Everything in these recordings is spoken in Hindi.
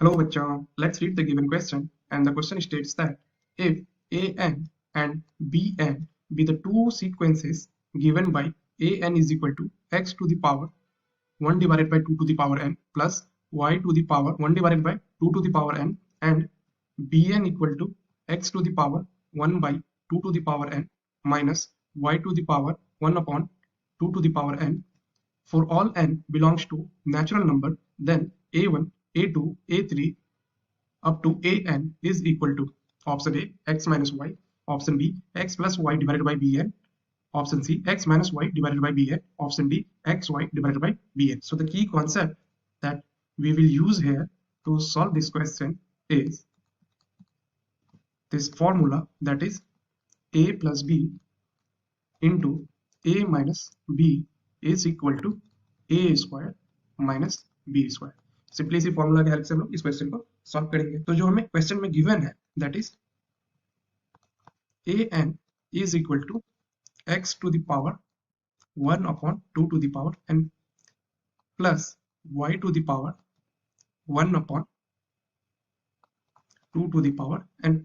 Hello bachcha, let's read the given question, and the question states that if an and bn be the two sequences given by an is equal to x to the power 1 divided by 2 to the power n plus y to the power 1 divided by 2 to the power n and bn equal to x to the power 1 by 2 to the power n minus y to the power 1 upon 2 to the power n, for all n belongs to natural number, then a1, a2, a3 up to an is equal to option A x minus y, option B x plus y divided by bn, option C x minus y divided by bn, option D xy divided by bn. So the key concept that we will use here to solve this question is this formula, that is a plus b into a minus b is equal to a square minus b square. Simply इसी फॉर्मूला के हेल्प से हम लोग इस क्वेश्चन को सॉल्व करेंगे। तो जो हमें क्वेश्चन में गिवन है that is an is equal to x to the power 1 upon 2 to the power n plus y to the power 1 upon 2 to the power n।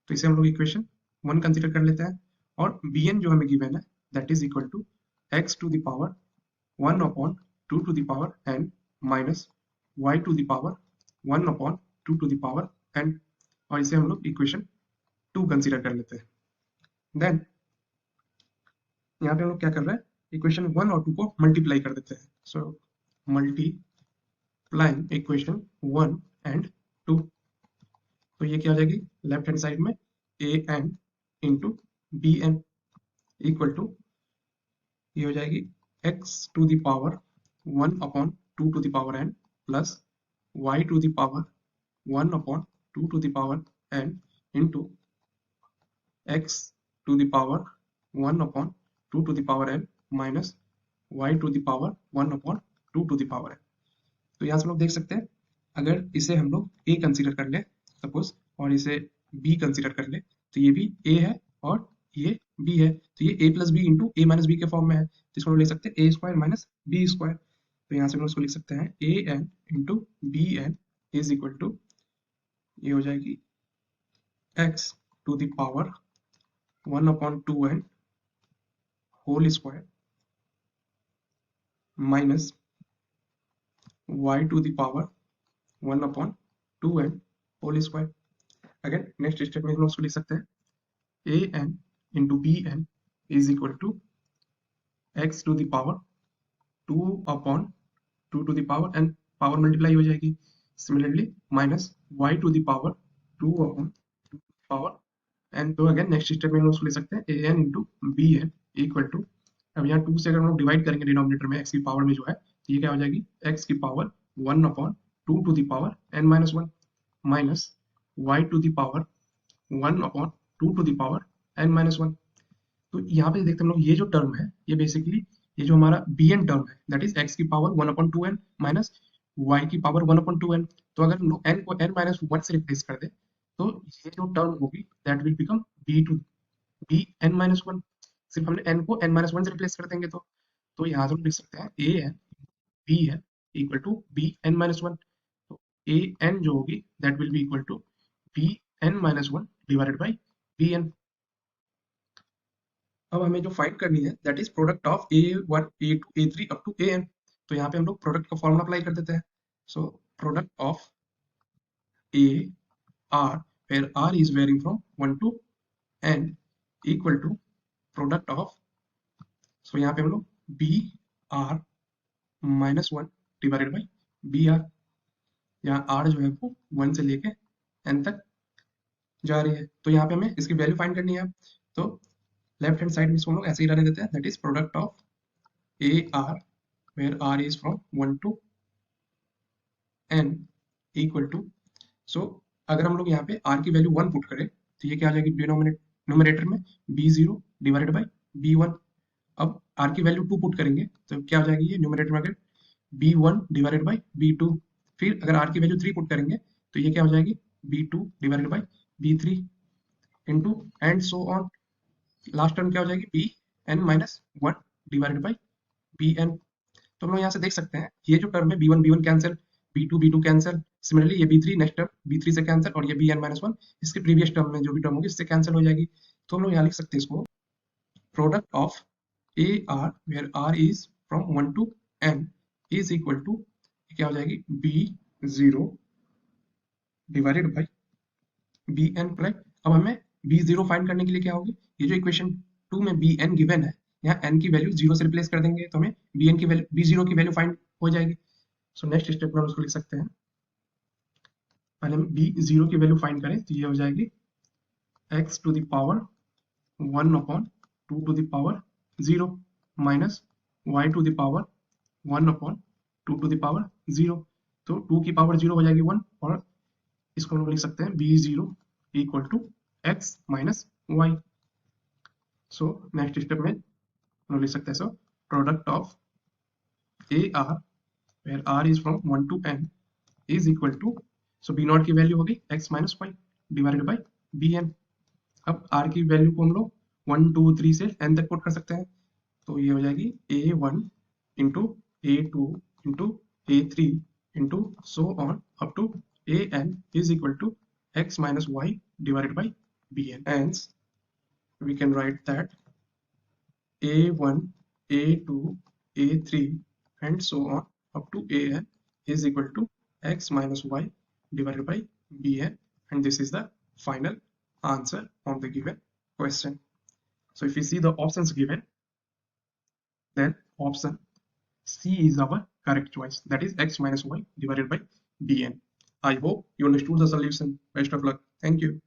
तो इसे हम लोग इक्वेशन 1 कंसीडर कर लेते हैं और bn जो हमें गिवन है that is equal to x to the power 1 upon 2 to the power n minus y to the power 1 upon 2 to the power n, और इसे हम लोग इक्वेशन 2 कंसीडर कर लेते हैं। देन यहाँ पे हम लोग क्या कर रहे हैं, इक्वेशन 1 और 2 को मल्टीप्लाई कर देते हैं। सो मल्टीप्लाइंग इक्वेशन 1 एंड 2, तो ये क्या हो जाएगी लेफ्ट हैंड साइड में an into bn equal to ये हो जाएगी x to the power 1 upon 2 to the power n plus y to the power 1 upon 2 to the power n into x to the power 1 upon 2 to the power n minus y to the power 1 upon 2 to the power n। तो यहाँ से हम लोग देख सकते हैं अगर इसे हम लोग a कंसीडर कर ले सपोज और इसे b कंसीडर कर ले तो ये भी a है और ये b है, तो ये a plus B into A minus B के फॉर्म में है, जिसको हम लोग लिख सकते हैं a square minus b square. तो यहाँ से हम लोग उसको लिख सकते हैं an into B N is equal to ये हो जाएगी x to the power 1 upon 2n whole square minus y to the power 1 upon 2n whole square. Again next step में हम लोग उसको लिख सकते हैं an into B N is equal to x to the power 2 upon 2 to the power n, power multiply हो जाएगी, similarly minus y to the power 2 upon 2 power n। तो अगेन नेक्स्ट स्टेप में हम लोग उसको लिख सकते हैं an into B N equal to, अब यहाँ 2 से अगर हम लोग डिवाइड करेंगे डिनोमिनेटर में x की पावर में जो है तो ये क्या हो जाएगी x की power 1 upon 2 to the power n minus 1 minus y to the power 1 upon 2 to the power n minus 1। तो यहाँ पे देखते हैं हम लोग ये जो टर्म है ये बेसिकली ये जो हमारा bn टर्म है दैट इज x की power 1 upon 2n minus y की पावर 1 अपॉन 2n। तो अगर हम लोग n को n माइनस 1 से रिप्लेस कर दे तो ये जो टर्म होगी that will become bn minus 1। सिर्फ हमने n को n माइनस 1 से रिप्लेस कर देंगे तो यहाँ से हम लिख सकते हैं an b है इक्वल टू bn माइनस 1। तो an जो होगी that will be equal to bn minus 1 divided by bn। अब हमें जो फाइंड करनी है that is product of a1 a2 a3 up to an। तो यहाँ पे हम लोग प्रोडक्ट का फॉर्मूला अप्लाई कर देते हैं। So product of a r where r is varying from 1 to n equal to product of, so यहाँ पे हम लोग b r minus 1 divided by B R, यहाँ r जो है वो 1 से लेके n तक जा रही है, तो यहाँ पे हमें इसकी वैल्यू फाइंड करनी है। तो लेफ्ट हैंड साइड में इसको हम लोग ऐसे ही रहने देते हैं that is product of A R where R is from 1 to n equal to, so अगर हम लोग यहाँ पे r की वैल्यू 1 पुट करें तो ये क्या आ जाएगी न्यूमरेटर में b0 डिवाइडेड बाई b1। अब r की वैल्यू 2 पुट करेंगे तो क्या हो जाएगी ये न्यूमरेटर में अगर b1 डिवाइडेड बाई b2, फिर अगर r की वैल्यू 3 पुट करेंगे तो ये क्या हो जाएगी b2 divided by b3 into and so on, last term क्या हो जाएगी B N minus 1 divided by B N. तो हम लोग यहाँ से देख सकते हैं ये जो टर्म है B one cancel, B two cancel, similarly ये b3 नेक्स्ट टर्म b3 से कैंसिल, और ये bn-1 इसके प्रीवियस टर्म में जो भी टर्म होगी इससे कैंसिल हो जाएगी। तो हम लोग यहाँ लिख सकते हैं इसको product of AR where R is from 1 to n is equal to क्या हो जाएगी b0 divided by bn plus, अब हमें b0 फाइंड करने के लिए क्या होगी, ये जो इक्वेशन 2 में bn गिवन है, यहाँ n की वैल्यू 0 से रिप्लेस कर देंगे तो हमें bn की वैल्यू b0 की वैल्यू फाइंड हो जाएगी। सो नेक्स्ट स्टेप में हम उसको लिख सकते हैं, पहले हम b0 की वैल्यू फाइंड करें तो ये हो जाएगी x to the power 1 upon 2 to the power 0 minus y to the power 1 upon 2 to the power 0, तो 2 की पावर 0 हो जाएगी 1, और इसको हम लोग लिख सकते हैं b0 equal to x minus y। So next step में हम लोग लिख सकते हैं so product of AR where R is from 1 to n is equal to, so b0 की वैल्यू होगी x minus Y divided by bn। अब r की वैल्यू को हम लोग 1 2 3 से n तक पुट कर सकते हैं, तो ये हो जाएगी a1 into a2 into a3 into so on up to an is equal to x minus y divided by bn, hence we can write that a1 a2 a3 and so on up to an is equal to x minus y divided by bn, and this is the final answer on the given question. So if we see the options given, then option C is our correct choice, that is x minus y divided by bn. I hope you understood the solution. Best of luck. Thank you.